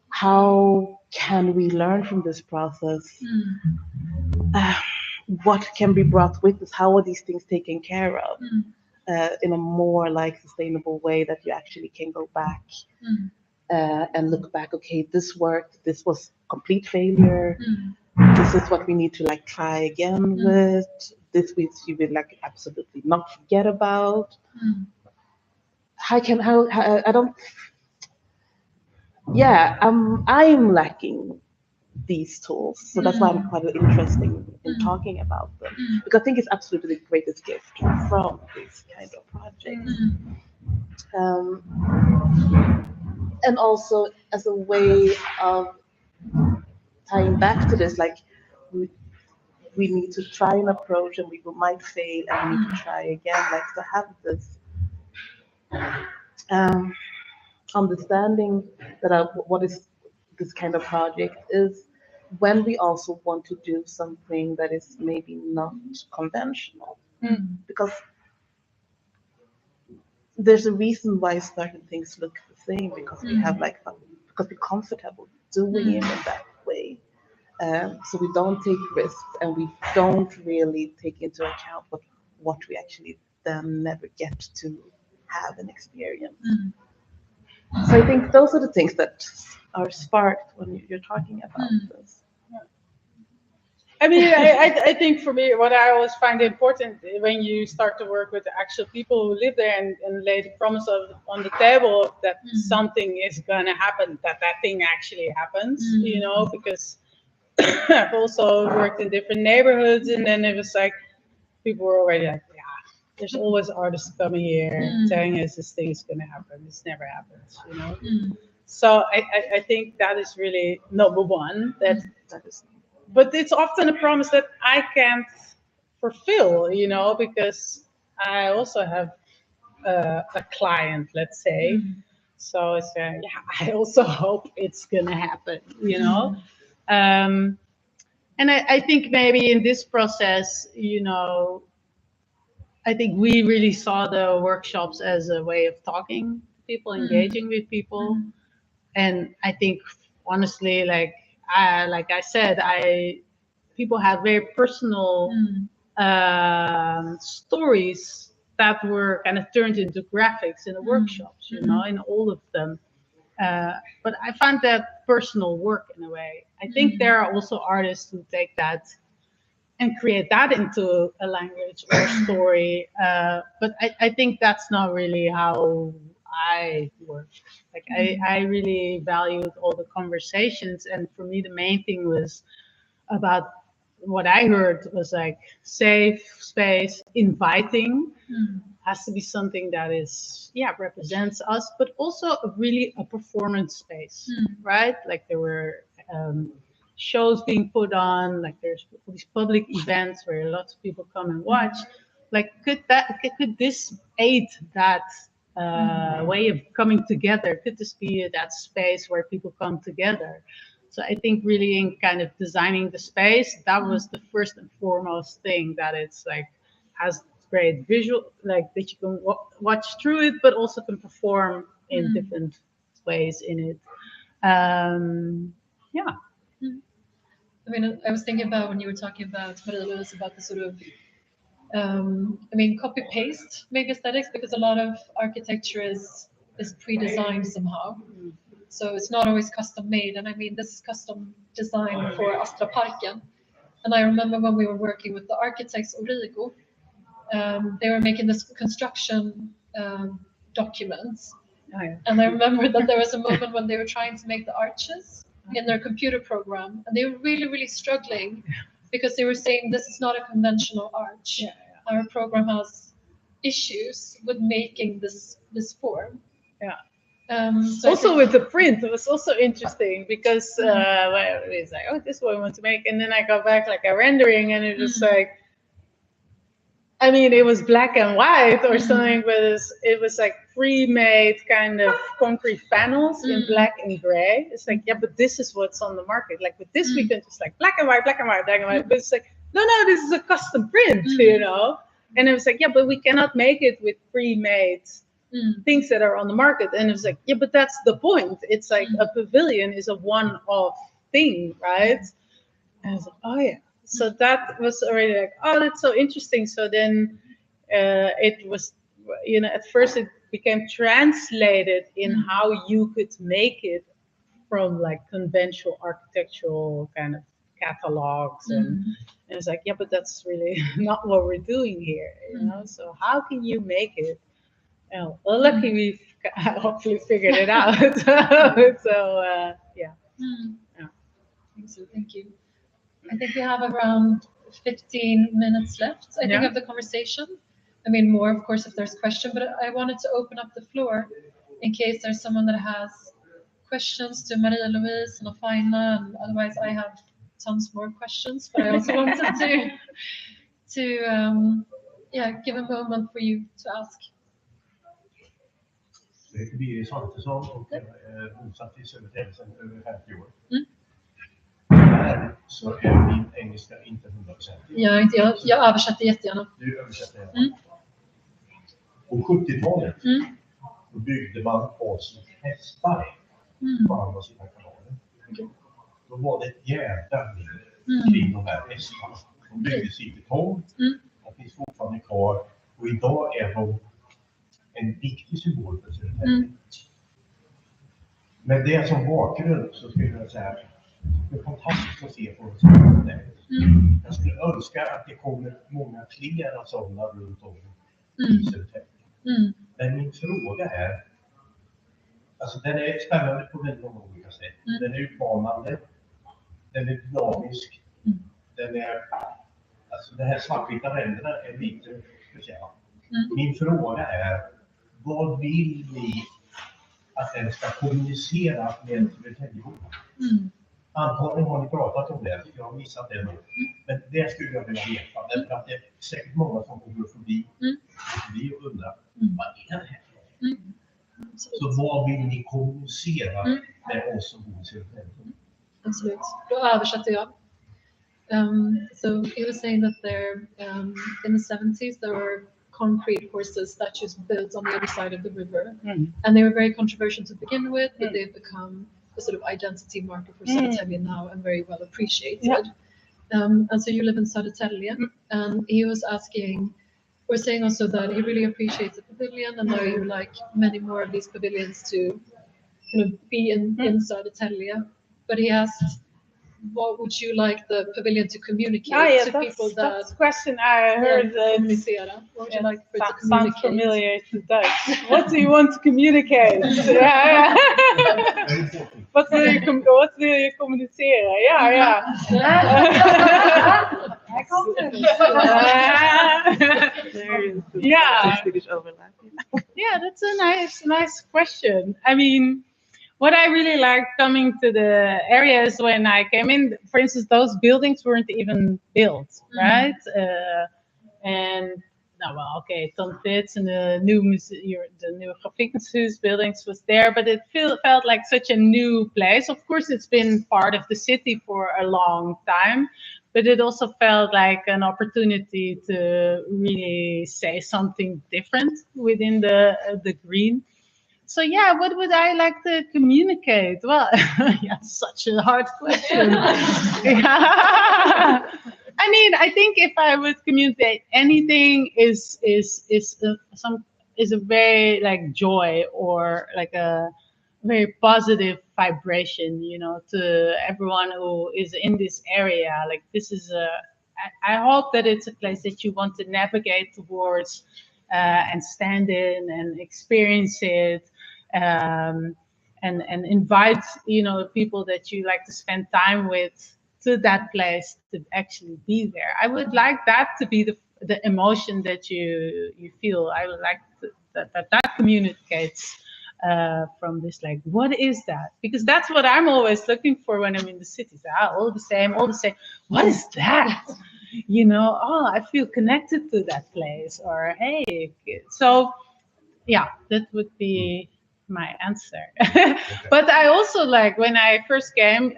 Speaker 4: how can we learn from this process? What can be brought with us? How are these things taken care of in a more sustainable way, that you actually can go back and look back, okay, this worked, this was complete failure, this is what we need to try again with, this which you will absolutely not forget about. I'm lacking these tools, so that's why I'm quite interested in talking about them, because I think it's absolutely the greatest gift from this kind of project. And also as a way of tying back to this, we need to try an approach, and we might fail, and we need to try again, to have this understanding that what is this kind of project is, when we also want to do something that is maybe not conventional, because there's a reason why certain things look the same, because we have because we're comfortable doing it in that way. So we don't take risks, and we don't really take into account what we actually then never get to have an experience. So I think those are the things that are sparked when you're talking about this.
Speaker 3: I mean, I think for me, what I always find important when you start to work with the actual people who live there and lay the promise on the table that something is going to happen, that thing actually happens, because I've also worked in different neighborhoods, and then it was people were already there's always artists coming here telling us this thing is going to happen. This never happens, So I think that is really number one. That is. But it's often a promise that I can't fulfill, because I also have a client, let's say. So it's I also hope it's gonna happen, And I think maybe in this process, I think we really saw the workshops as a way of talking to people, engaging with people. And I think honestly, like I said, people had very personal stories that were kind of turned into graphics in the workshops, you know, in all of them. But I found that personal work in a way. I think there are also artists who take that and create that into a language or story. But I think that's not really how I work. Like I really valued all the conversations, and for me the main thing was about what I heard was like safe space, inviting. Has to be something that is represents us, but also a performance space, right? Like there were shows being put on, like there's these public events where lots of people come and watch. Like could this aid that way of coming together? Could this be that space where people come together? So I think really in kind of designing the space, that was the first and foremost thing, that it's like has great visual, like that you can watch through it, but also can perform in different ways in it.
Speaker 2: I mean, I was thinking about when you were talking about Marie-Louise about the sort of, I mean, copy paste maybe aesthetics, because a lot of architecture is pre-designed somehow. So it's not always custom made. And I mean, this is custom designed for Astra Parken. And I remember when we were working with the architects, Ulrika, they were making this construction documents. And I remember that there was a moment when they were trying to make the arches in their computer program, and they were really, really struggling because they were saying this is not a conventional arch. Our program has issues with making this form.
Speaker 3: So also with the print, it was also interesting because it's like, oh, this is what I want to make, and then I go back like a rendering, and it was like, I mean, it was black and white or something, but it was like pre-made kind of concrete panels in black and gray. It's like, yeah, but this is what's on the market. Like with this, we can just like black and white, black and white, black and white. But it's like, no, this is a custom print, you know? And it was like, yeah, but we cannot make it with pre-made things that are on the market. And it was like, yeah, but that's the point. It's like a pavilion is a one-off thing, right? And I was like, oh yeah. So that was already like, oh, that's so interesting. So then it was, you know, at first it became translated in how you could make it from like conventional architectural kind of catalogs. And it's like, yeah, but that's really not what we're doing here, you know? So how can you make it? Well, luckily we've hopefully figured it out. So yeah.
Speaker 2: So thank you. I think we have around 15 minutes left, I think, of the conversation. I mean, more, of course, if there's questions, but I wanted to open up the floor in case there's someone that has questions to Marie-Louise and Afaina, and otherwise I have tons more questions, but I also wanted to give a moment for you to ask.
Speaker 5: Vi är Samtal och bosatt i Södertälje sedan över 50 år. Här så är min engelska inte 100%.
Speaker 2: Jag översätter jättegärna.
Speaker 5: Du översätter gärna. På 70-talet då byggde man oss hästar på andra sidan kanalen. Då var det ett jävla liv kring de här hästarna. De byggdes i betong. De finns fortfarande kvar. Och idag är de en viktig symbol för Södertälje. Med det som bakgrund så skulle jag säga det är fantastiskt att se på Södertälje. Jag skulle önska att det kommer många fler sådana runt om i Södertälje. Men min fråga är, alltså den är spännande på väldigt många olika sätt. Den är utmanande, den är dynamisk, den är, alltså det här svartvita ränderna är lite speciellt. Min fråga är, vad vill ni att den ska kommunicera med Södertäljeborna? Antagligen har ni pratat om det, jag har missat det nu. Men det skulle jag vilja veta, därför att det är säkert många som kommer förbi och undrar, vad är det här? Så vad vill ni kommunicera med oss som bor i Södertälje?
Speaker 2: Absolut. Då översätter jag. So he was saying that there, in the 70s, there were concrete horses statues built on the other side of the river. And they were very controversial to begin with, but they've become a sort of identity marker for Södertälje now and very well appreciated. And so you live in Södertälje, and he was asking, we're saying also that he really appreciates the pavilion, and now you like many more of these pavilions to kind of be in Södertälje. But he asked, what would you like the pavilion to communicate to people that...
Speaker 3: That's a question I heard.
Speaker 2: Communicera. What would you like for it to communicate?
Speaker 3: Sounds familiar to Dutch. What do you want to communicate? What wil je communiceren? Ja. Yeah, that's a nice question. I mean, what I really liked coming to the area is when I came in, for instance, those buildings weren't even built, right? And no, well, okay, Statens and the new Grafikens Hus buildings was there, but it felt like such a new place. Of course, it's been part of the city for a long time, but it also felt like an opportunity to really say something different within the green. So yeah, what would I like to communicate? Well, yeah, such a hard question. I mean, I think if I would communicate anything, is a very like joy or like a very positive vibration, you know, to everyone who is in this area. Like this is I hope that it's a place that you want to navigate towards and stand in and experience it. And invite, you know, people that you like to spend time with to that place to actually be there. I would like that to be the emotion that you feel. I would like that communicates from this, like, what is that? Because that's what I'm always looking for when I'm in the cities. All the same. What is that? You know, oh, I feel connected to that place. Or hey, so yeah, that would be my answer. But I also like when I first came,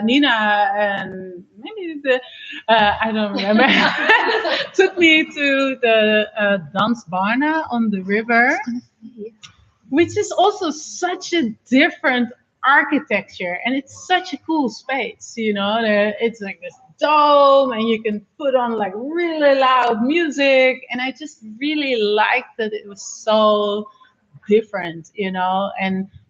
Speaker 3: Nina and maybe I don't remember took me to the Dansbarna on the river, which is also such a different architecture, and it's such a cool space. You know, it's like this dome, and you can put on like really loud music, and I just really liked that it was so different, you know,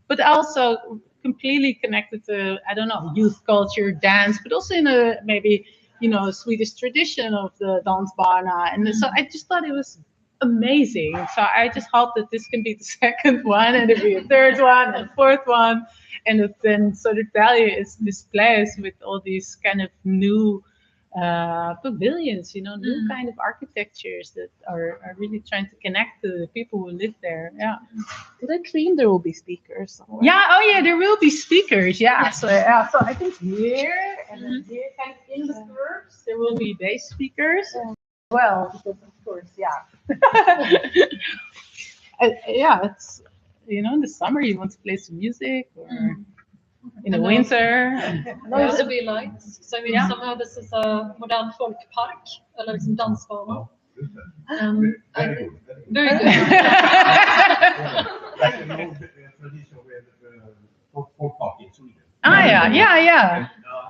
Speaker 3: but also completely connected to, I don't know, youth culture, dance, but also in a maybe, you know, Swedish tradition of the Dansbarna. And so I just thought it was amazing. So I just hope that this can be the second one, and it'll be a third one, and fourth one, and then Södertälje is this place with all these kind of new pavilions, you know, new kind of architectures that are really trying to connect to the people who live there. Yeah.
Speaker 4: Did I dream there will be speakers somewhere?
Speaker 3: Yeah. Oh, yeah. There will be speakers. Yeah. So I think here and then here, kind of in the suburbs, there will be bass speakers. Well, because of course, yeah. Yeah. It's, you know, in the summer you want to play some music, or in the winter.
Speaker 2: There will be lights. So I mean, somehow this is a modern folkpark, eller liksom dansbana. Very good.
Speaker 5: Like an old tradition with folk park in Sweden.
Speaker 3: Yeah.
Speaker 5: And, I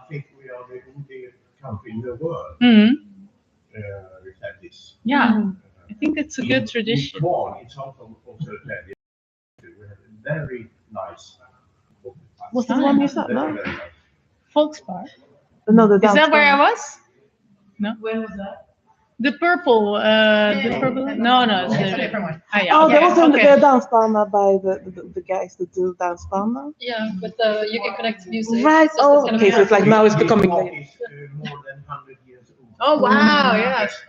Speaker 5: think we are the only country in the world which have this.
Speaker 3: Yeah, I think it's a good tradition.
Speaker 5: In Kvarn, in Samtal, Södertälje, we have a very nice.
Speaker 4: What's the one you said? No?
Speaker 3: Folkspark.
Speaker 4: No, the
Speaker 3: Is that where I was? No.
Speaker 1: Where was that?
Speaker 3: The purple. The purple. No, it's
Speaker 1: It's a different one.
Speaker 4: Oh, there was the dansbana by the guys that do dansbana.
Speaker 2: Yeah, with you can connect to music.
Speaker 4: Right.
Speaker 2: So
Speaker 4: okay. So it's like now it's becoming
Speaker 5: More
Speaker 4: like.
Speaker 5: than 100 years old.
Speaker 3: Oh wow!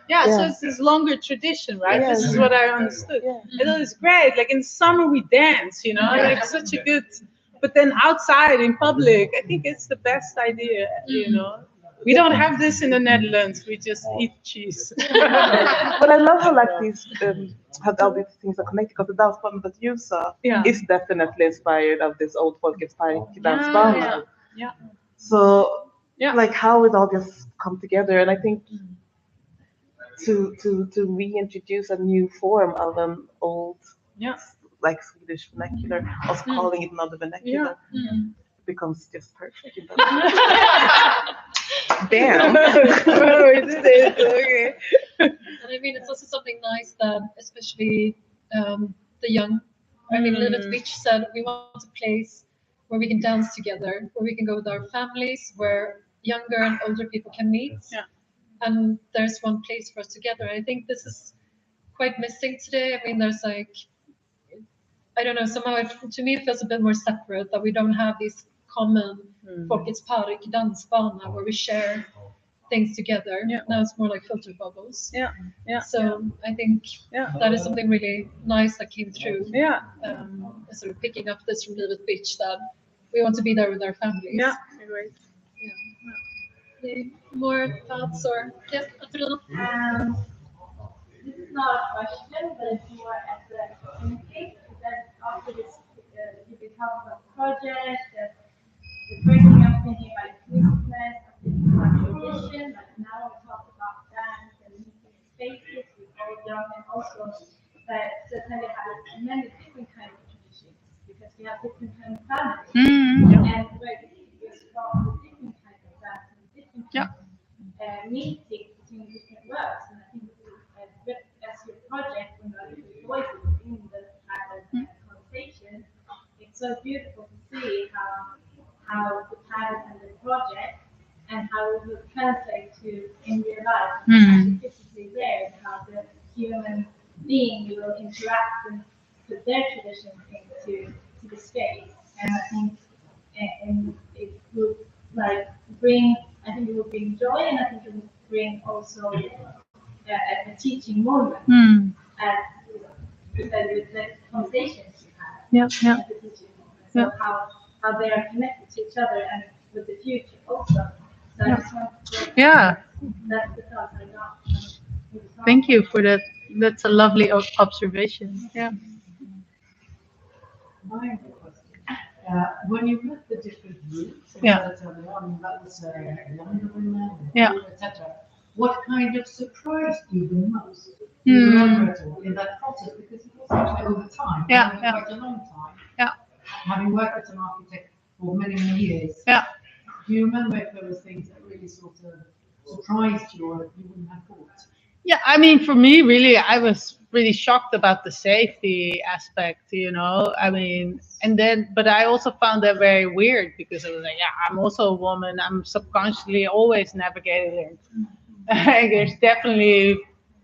Speaker 3: Yeah. So it's this longer tradition, right?
Speaker 4: Yeah.
Speaker 3: This is what I understood.
Speaker 4: Yeah.
Speaker 3: And it was great. Like in summer we dance, you know, like such a good. But then outside in public, I think it's the best idea, you know. We don't have this in the Netherlands. We just eat cheese.
Speaker 4: But I love how like these how all these things are connected, because the dansbana that you saw is definitely inspired of this old Folkets Park dansbana.
Speaker 3: Yeah.
Speaker 4: So like how it all just come together, and I think to reintroduce a new form of an old, like Swedish vernacular, of calling it another vernacular, becomes just perfect. Damn.
Speaker 3: Oh, we did it. Okay.
Speaker 2: And I mean, it's also something nice that, especially the young, I mean, Lilith Beach said, we want a place where we can dance together, where we can go with our families, where younger and older people can meet.
Speaker 3: Yeah.
Speaker 2: And there's one place for us together. I think this is quite missing today. I mean, there's like, I don't know, somehow to me it feels a bit more separate, that we don't have these common Folkets Park, dansbana, where we share things together. Now it's more like filter bubbles. So I think that is something really nice that came through. Sort of picking up this from Lilith Beach, that we want to be there with our families.
Speaker 3: Great.
Speaker 2: Any more thoughts or Afaina?
Speaker 6: This is not a question, but it's more as a opportunity. That after this, you can talk about the project, the breaking up, thinking about inclusiveness, thinking about tradition. Like now we talk about dance and meeting spaces with all young, and also that Södertälje has many different kinds of traditions because we have different kinds of families. And where we start with different kinds of dance and different kinds of meeting between different works. And I think as your project, when you voices in the kind of conversation, it's so beautiful to see how the pattern and the project and how it will translate to in real life, actually physically there, and how the human being will interact and put their traditions into the space. And I think it will bring joy, and I think it will bring also a teaching moment with the conversations you have at the teaching moment. So how they are connected to each other and with the future also. So I just want to that's the thought I got.
Speaker 3: Thank you for that. That's a lovely observation.
Speaker 7: When you met the different groups, that was younger women, etc. What kind of surprised you the most? Do you remember it all in that process? Because it was actually over time, quite a long time. Having worked as an architect for many, many years. Do you remember if there was things that really sort of surprised you or you wouldn't have thought?
Speaker 3: Yeah, I mean, for me, really, I was really shocked about the safety aspect, I mean, but I also found that very weird because I was like, I'm also a woman. I'm subconsciously always navigating. There's definitely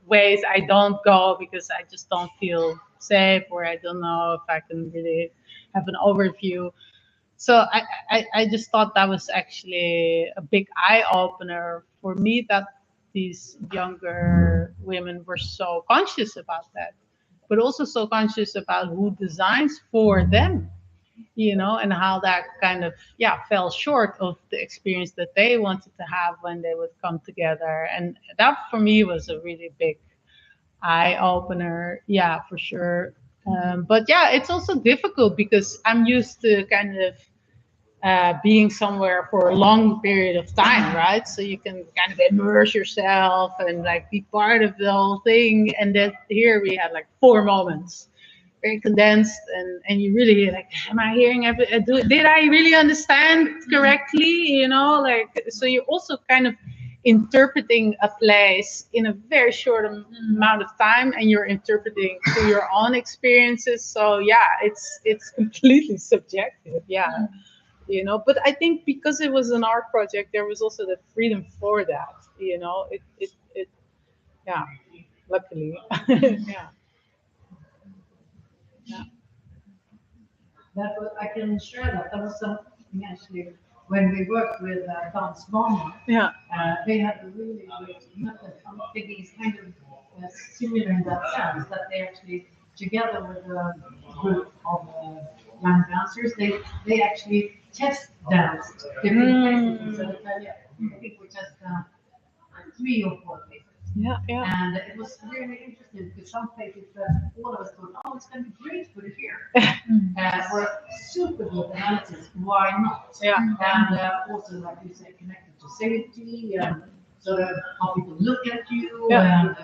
Speaker 3: ways I don't go because I just don't feel safe, or I don't know if I can really have an overview. So I just thought that was actually a big eye opener for me, that these younger women were so conscious about that, but also so conscious about who designs for them, and how that kind of fell short of the experience that they wanted to have when they would come together. And that for me was a really big eye opener, for sure. But it's also difficult because I'm used to kind of being somewhere for a long period of time, right? So you can kind of immerse yourself and be part of the whole thing. And then here we had 4 moments, very condensed, and you really am I hearing did I really understand correctly? So you're also kind of interpreting a place in a very short amount of time, and you're interpreting through your own experiences. So it's completely subjective. But I think because it was an art project, there was also the freedom for that. Luckily.
Speaker 7: That was, I can share that. That was something actually when we worked with Dansbana. They had a really great method. I think it's kind of similar in that sense, that they actually, together with a group of young dancers, they actually test danced different places in Södertälje. I think we just 3 or 4 places. And it was really interesting because some places all of us thought, it's going to be great for the here. For super good analysis, why not? And also, like you say, connected to safety, sort of how people look at you,
Speaker 3: Yeah.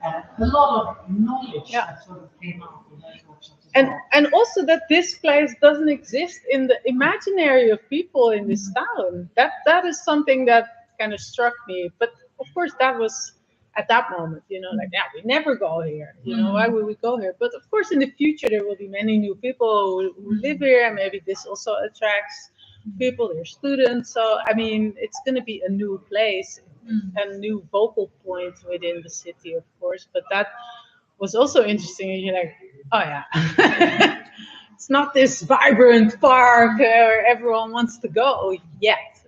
Speaker 7: and a lot of knowledge
Speaker 3: Yeah.
Speaker 7: that sort of came out of those workshops. as
Speaker 3: And
Speaker 7: well.
Speaker 3: and also that this place doesn't exist in the imaginary of people in this town. That is something that kind of struck me. But of course, that was at that moment, like, yeah, we never go here. Why would we go here? But of course, in the future, there will be many new people who live here, and maybe this also attracts people. They're students, so I mean, it's going to be a new place, a new focal point within the city, of course. But that was also interesting. And you're like, oh yeah, it's not this vibrant park where everyone wants to go yet,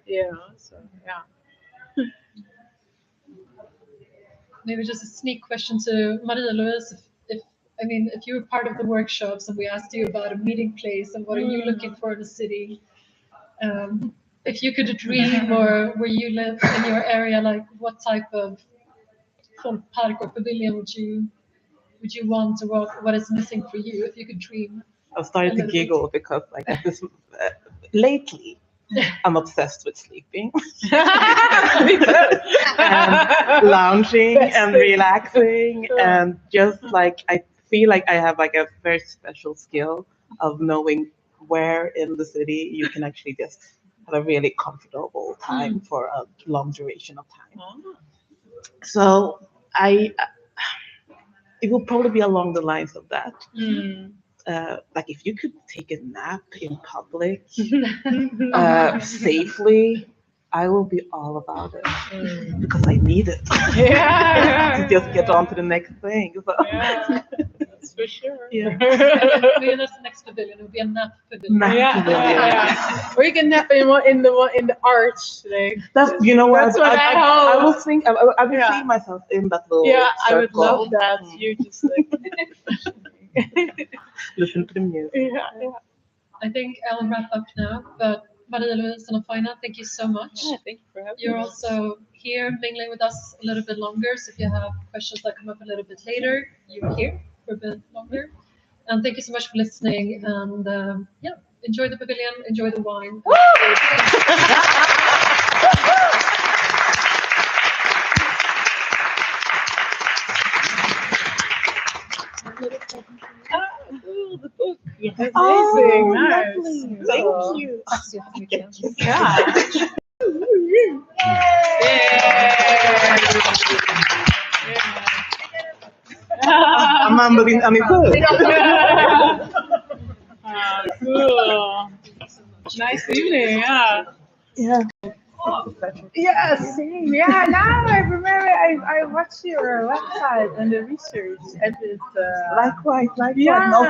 Speaker 3: So yeah.
Speaker 2: Maybe just a sneak question to Marie-Louise. If you were part of the workshops and we asked you about a meeting place and what are you looking for in the city, if you could dream or where you live in your area, like what type of park or pavilion would you want, or what is missing for you if you could dream?
Speaker 4: I started to giggle because like this lately I'm obsessed with sleeping and lounging and relaxing and just like I feel like I have like a very special skill of knowing where in the city you can actually just have a really comfortable time for a long duration of time. So it will probably be along the lines of that. Like if you could take a nap in public safely, I will be all about it because I need it. To just get on to the next thing. So.
Speaker 3: Yeah, that's for sure.
Speaker 2: Maybe that's the next pavilion. It would be a nap pavilion.
Speaker 3: Yeah. Or you can nap in the arch. Like
Speaker 4: that's what
Speaker 3: that's what
Speaker 4: I will think. I will see myself in that little circle.
Speaker 3: I would love that. You just like
Speaker 4: listen to the music.
Speaker 3: Yeah.
Speaker 2: I think I'll wrap up now, but Marie-Louise and Afaina, thank you so much.
Speaker 3: Yeah, thank you for having
Speaker 2: You're
Speaker 3: me.
Speaker 2: also here mingling with us a little bit longer, so if you have questions that come up a little bit later, you're here for a bit longer. And thank you so much for listening, and enjoy the pavilion, enjoy the wine.
Speaker 3: The book. Amazing. Nice.
Speaker 4: Lovely. Thank you. I'm mumbling. I'm good.
Speaker 3: Cool. Nice evening.
Speaker 4: Yeah.
Speaker 3: Yes. Yeah. Now I remember. I watched your website and the research. And it.
Speaker 4: Likewise.
Speaker 3: Yeah.
Speaker 4: No,